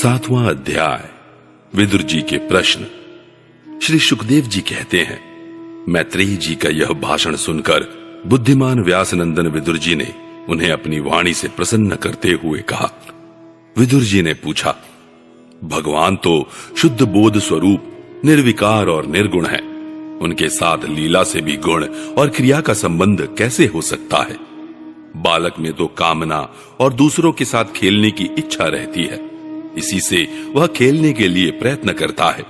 7वां अध्याय। विदुर जी के प्रश्न। श्री सुखदेव जी कहते हैं, मैत्रेयी जी का यह भाषण सुनकर बुद्धिमान व्यासनंदन विदुर जी ने उन्हें अपनी वाणी से प्रसन्न करते हुए कहा। विदुर जी ने पूछा, भगवान तो शुद्ध बोध स्वरूप, निर्विकार और निर्गुण है। उनके साथ लीला से भी गुण और क्रिया का संबंध कैसे हो सकता है? बालक में तो कामना और दूसरों के साथ खेलने की इच्छा रहती है, इसी से वह खेलने के लिए प्रयत्न करता है।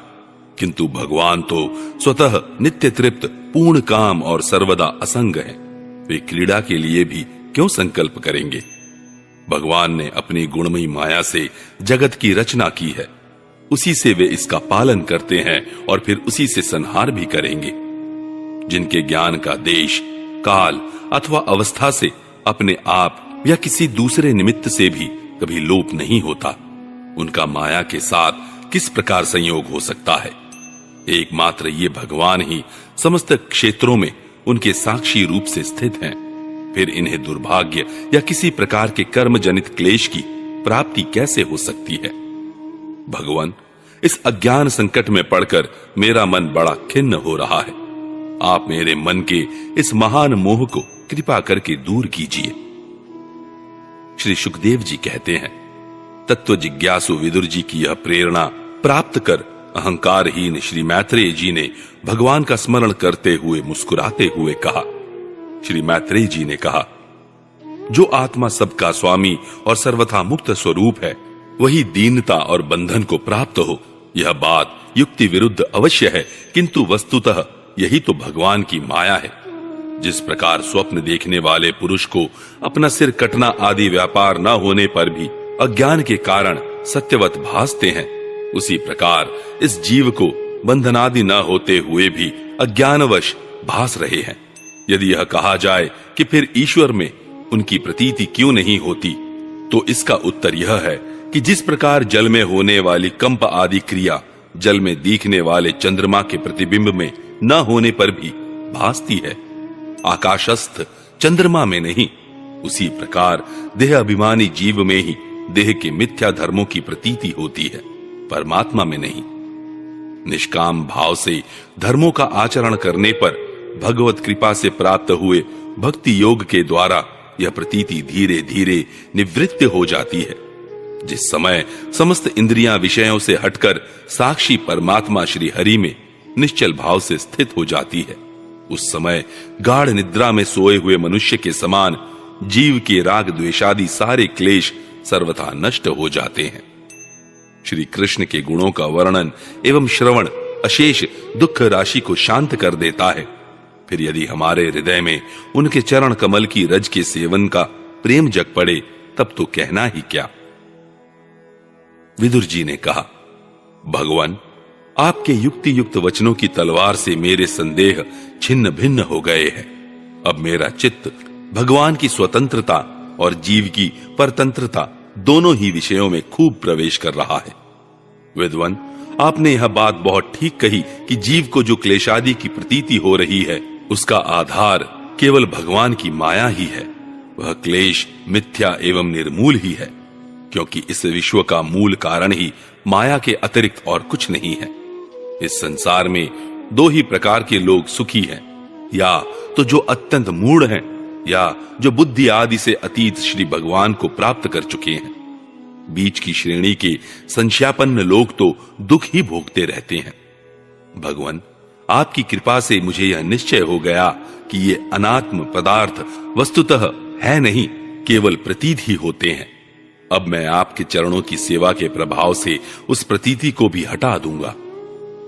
किंतु भगवान तो स्वतः नित्य तृप्त, पूर्ण काम और सर्वदा असंग है। वे क्रीड़ा के लिए भी क्यों संकल्प करेंगे? भगवान ने अपनी गुणमयी माया से जगत की रचना की है, उसी से वे इसका पालन करते हैं और फिर उसी से संहार भी करेंगे। जिनके ज्ञान का देश, काल अथवा अवस्था से, अपने आप या किसी दूसरे निमित्त से भी कभी लोप नहीं होता, उनका माया के साथ किस प्रकार संयोग हो सकता है? एकमात्र ये भगवान ही समस्त क्षेत्रों में उनके साक्षी रूप से स्थित हैं। फिर इन्हें दुर्भाग्य या किसी प्रकार के कर्म जनित क्लेश की प्राप्ति कैसे हो सकती है? भगवान, इस अज्ञान संकट में पड़कर मेरा मन बड़ा खिन्न हो रहा है। आप मेरे मन के इस महान मोह को कृपा करके दूर कीजिए। श्री सुखदेव जी कहते हैं, तत्व जिज्ञासु विदुर जी की यह प्रेरणा प्राप्त कर अहंकारहीन श्री मैत्रेयी जी ने भगवान का स्मरण करते हुए मुस्कुराते हुए कहा। श्री मैत्रेयी जी ने कहा, जो आत्मा सबका स्वामी और सर्वथा मुक्त स्वरूप है, वही दीनता और बंधन को प्राप्त हो। यह बात युक्ति विरुद्ध अवश्य है, किंतु वस्तुतः यही तो भगवान की माया है। जिस प्रकार स्वप्न देखने वाले पुरुष को अपना सिर कटना आदि व्यापार न होने पर भी अज्ञान के कारण सत्यवत भासते हैं, उसी प्रकार इस जीव को बंधनादि न होते हुए भी अज्ञानवश भास रहे हैं। यदि यह कहा जाए कि फिर ईश्वर में उनकी प्रतीति क्यों नहीं होती, तो इसका उत्तर यह है कि जिस प्रकार जल में होने वाली कंप आदि क्रिया जल में दिखने वाले चंद्रमा के प्रतिबिंब में न होने पर भी भासती है, आकाशस्थ चंद्रमा में नहीं, उसी प्रकार देह अभिमानी जीव में ही देह के मिथ्या धर्मों की प्रतीति होती है, परमात्मा में नहीं। निष्काम भाव से धर्मों का आचरण करने पर भगवत कृपा से प्राप्त हुए भक्ति योग के द्वारा यह प्रतीति धीरे धीरे निवृत्त हो जाती है। जिस समय समस्त इंद्रियां विषयों से हटकर साक्षी परमात्मा श्री हरि में निश्चल भाव से स्थित हो जाती है, उस समय गाढ़ निद्रा में सोए हुए मनुष्य के समान जीव के राग द्वेषादि सारे क्लेश सर्वथा नष्ट हो जाते हैं। श्री कृष्ण के गुणों का वर्णन एवं श्रवण अशेष दुख राशि को शांत कर देता है। फिर यदि हमारे हृदय में उनके चरण कमल की रज के सेवन का प्रेम जग पड़े, तब तो कहना ही क्या। विदुर जी ने कहा, भगवान, आपके युक्ति युक्त वचनों की तलवार से मेरे संदेह छिन्न भिन्न हो गए हैं। अब मेरा चित्त भगवान की स्वतंत्रता और जीव की परतंत्रता दोनों ही विषयों में खूब प्रवेश कर रहा है। विद्वान, आपने यह बात बहुत ठीक कही कि जीव को जो क्लेशादि की प्रतीति हो रही है, उसका आधार केवल भगवान की माया ही है। वह क्लेश मिथ्या एवं निर्मूल ही है, क्योंकि इस विश्व का मूल कारण ही माया के अतिरिक्त और कुछ नहीं है। इस संसार में दो ही प्रकार के लोग सुखी हैं, या तो जो अत्यंत मूढ़ हैं, या जो बुद्धि आदि से अतीत श्री भगवान को प्राप्त कर चुके हैं। बीच की श्रेणी के संशयापन्न लोग तो दुख ही भोगते रहते हैं। भगवान, आपकी कृपा से मुझे यह निश्चय हो गया कि ये अनात्म पदार्थ वस्तुतः है नहीं, केवल प्रतीत ही होते हैं। अब मैं आपके चरणों की सेवा के प्रभाव से उस प्रतीति को भी हटा दूंगा।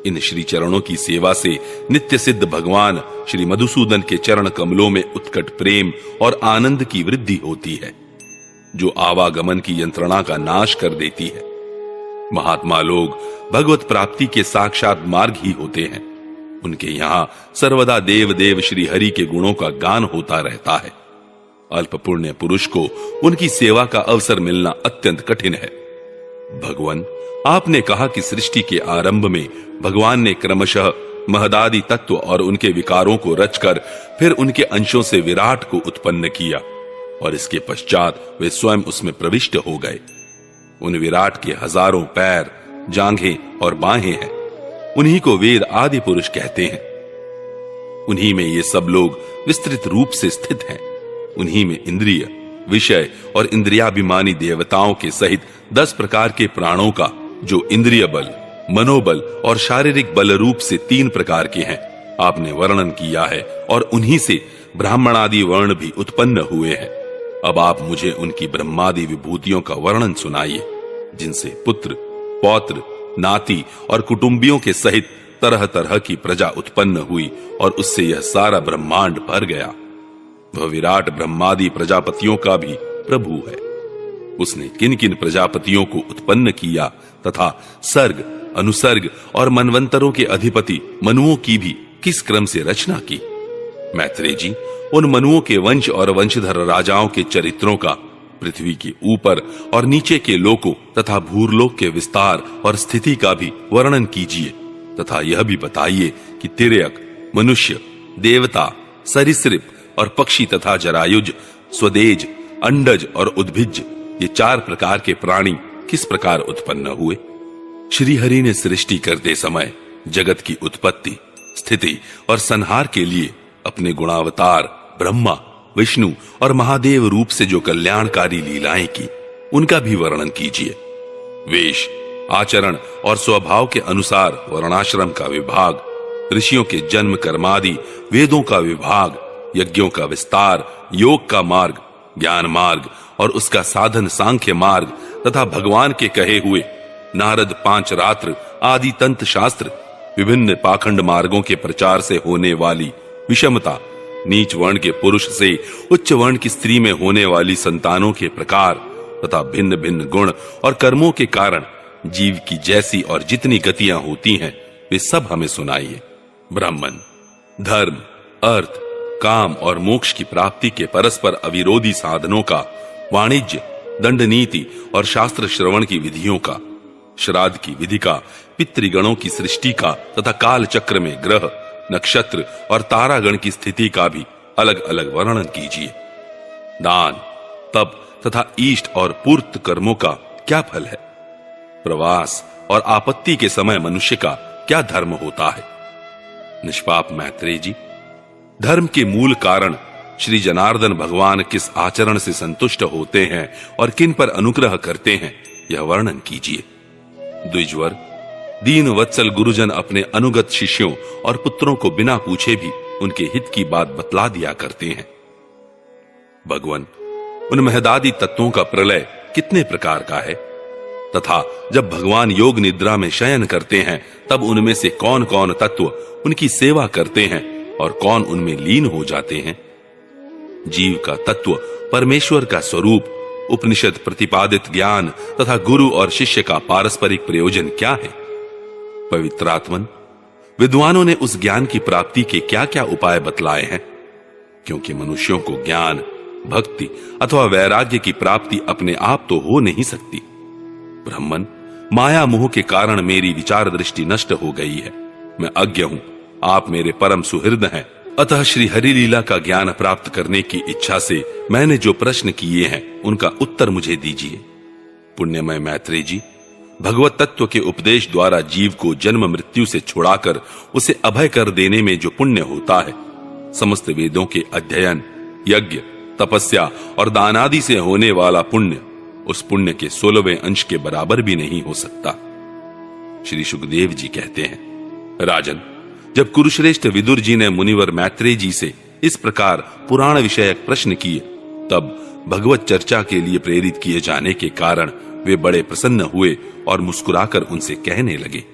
इन श्री चरणों की सेवा से नित्य सिद्ध भगवान श्री मधुसूदन के चरण कमलों में उत्कट प्रेम और आनंद की वृद्धि होती है, जो आवागमन की यंत्रणा का नाश कर देती है। महात्मा लोग भगवत प्राप्ति के साक्षात मार्ग ही होते हैं। उनके यहाँ सर्वदा देव देव श्री हरि के गुणों का गान होता रहता है। अल्प पुण्य पुरुष को उनकी सेवा का अवसर मिलना अत्यंत कठिन है। भगवान, आपने कहा कि सृष्टि के आरंभ में भगवान ने क्रमशः महदादि तत्व और उनके विकारों को रचकर फिर उनके अंशों से विराट को उत्पन्न किया, और इसके पश्चात वे स्वयं उसमें प्रविष्ट हो गए। उन विराट के हजारों पैर, जांघें और बाहें हैं। उन्हीं को वेद आदि पुरुष कहते हैं। उन्हीं में ये सब लोग विस्तृत रूप से स्थित हैं। उन्हीं में इंद्रिय, विषय और इंद्रियाभिमानी देवताओं के सहित 10 प्रकार के प्राणों का, जो इंद्रिय बल, मनोबल और शारीरिक बल रूप से 3 प्रकार के हैं, आपने वर्णन किया है। और उन्हीं से ब्राह्मण आदि वर्ण भी उत्पन्न हुए हैं। अब आप मुझे उनकी ब्रह्मादि विभूतियों का वर्णन सुनाइए, जिनसे पुत्र, पौत्र, नाती और कुटुंबियों के सहित तरह तरह की प्रजा उत्पन्न हुई और उससे यह सारा ब्रह्मांड भर गया। वह विराट ब्रह्मादि प्रजापतियों का भी प्रभु है। उसने किन किन प्रजापतियों को उत्पन्न किया तथा सर्ग, अनुसर्ग और मनवंतरों के अधिपति मनुओं की भी किस क्रम से रचना की। मैत्रेय जी, उन मनुओं के वंश और वंशधर राजाओं के चरित्रों का, पृथ्वी के ऊपर और नीचे के लोकों तथा भूरलोक के विस्तार और स्थिति का भी वर्णन कीजिए तथा यह भी बताइए कि तिर्यक, मनुष्य, देवता, सरीसृप और पक्षी तथा जरायुज, स्वदेज, अंडज और उद्भिज, ये 4 प्रकार के प्राणी किस प्रकार उत्पन्न हुए। श्री हरि ने सृष्टि करते समय जगत की उत्पत्ति, स्थिति और संहार के लिए अपने गुणावतार ब्रह्मा, विष्णु और महादेव रूप से जो कल्याणकारी लीलाएं की, उनका भी वर्णन कीजिए। वेश, आचरण और स्वभाव के अनुसार वर्णाश्रम का विभाग, ऋषियों के जन्म कर्मादि, वेदों का विभाग, यज्ञों का विस्तार, योग का मार्ग, ज्ञान मार्ग और उसका साधन सांख्य मार्ग तथा भगवान के कहे हुए नारद 5 रात्र आदि तंत्र शास्त्र, विभिन्न पाखंड मार्गों के प्रचार से होने वाली विषमता, नीच वर्ण के पुरुष से उच्च वर्ण की स्त्री में होने वाली संतानों के प्रकार तथा भिन्न भिन्न गुण और कर्मों के कारण जीव की जैसी और जितनी गतियां होती हैं, वे सब हमें सुनाइए। ब्राह्मण, धर्म, अर्थ, काम और मोक्ष की प्राप्ति के परस्पर अविरोधी साधनों का, वाणिज्य, दंड नीति और शास्त्र श्रवण की विधियों का, श्राद्ध की विधि का, पितृगणों की सृष्टि का तथा काल चक्र में ग्रह, नक्षत्र और तारागण की स्थिति का भी अलग अलग वर्णन कीजिए। दान, तप तथा इष्ट और पूर्त कर्मों का क्या फल है। प्रवास और आपत्ति के समय मनुष्य का क्या धर्म होता है। निष्पाप मैत्रेय जी, धर्म के मूल कारण श्री जनार्दन भगवान किस आचरण से संतुष्ट होते हैं और किन पर अनुग्रह करते हैं, यह वर्णन कीजिए। द्विजवर, दीन वत्सल गुरुजन अपने अनुगत शिष्यों और पुत्रों को बिना पूछे भी उनके हित की बात बतला दिया करते हैं। भगवान, उन महदादि तत्वों का प्रलय कितने प्रकार का है तथा जब भगवान योग निद्रा में शयन करते हैं तब उनमें से कौन कौन तत्व उनकी सेवा करते हैं और कौन उनमें लीन हो जाते हैं। जीव का तत्व, परमेश्वर का स्वरूप, उपनिषद प्रतिपादित ज्ञान तथा गुरु और शिष्य का पारस्परिक प्रयोजन क्या है। पवित्रात्मन, विद्वानों ने उस ज्ञान की प्राप्ति के क्या क्या उपाय बतलाए हैं, क्योंकि मनुष्यों को ज्ञान, भक्ति अथवा वैराग्य की प्राप्ति अपने आप तो हो नहीं सकती। ब्राह्मण, माया मोह के कारण मेरी विचार दृष्टि नष्ट हो गई है। मैं अज्ञ हूं, आप मेरे परम सुहृद हैं, अतः श्री हरि लीला का ज्ञान प्राप्त करने की इच्छा से मैंने जो प्रश्न किए हैं उनका उत्तर मुझे दीजिए। पुण्यमय मैत्रेय जी, भगवत तत्व के उपदेश द्वारा जीव को जन्म मृत्यु से छुड़ाकर उसे अभय कर देने में जो पुण्य होता है, समस्त वेदों के अध्ययन, यज्ञ, तपस्या और दान आदि से होने वाला पुण्य उस पुण्य के 16वें अंश के बराबर भी नहीं हो सकता। श्री सुखदेव जी कहते हैं, राजन, जब कुरुश्रेष्ठ विदुर जी ने मुनिवर मैत्रेय जी से इस प्रकार पुराण विषयक प्रश्न किए, तब भगवत चर्चा के लिए प्रेरित किए जाने के कारण वे बड़े प्रसन्न हुए और मुस्कुराकर उनसे कहने लगे,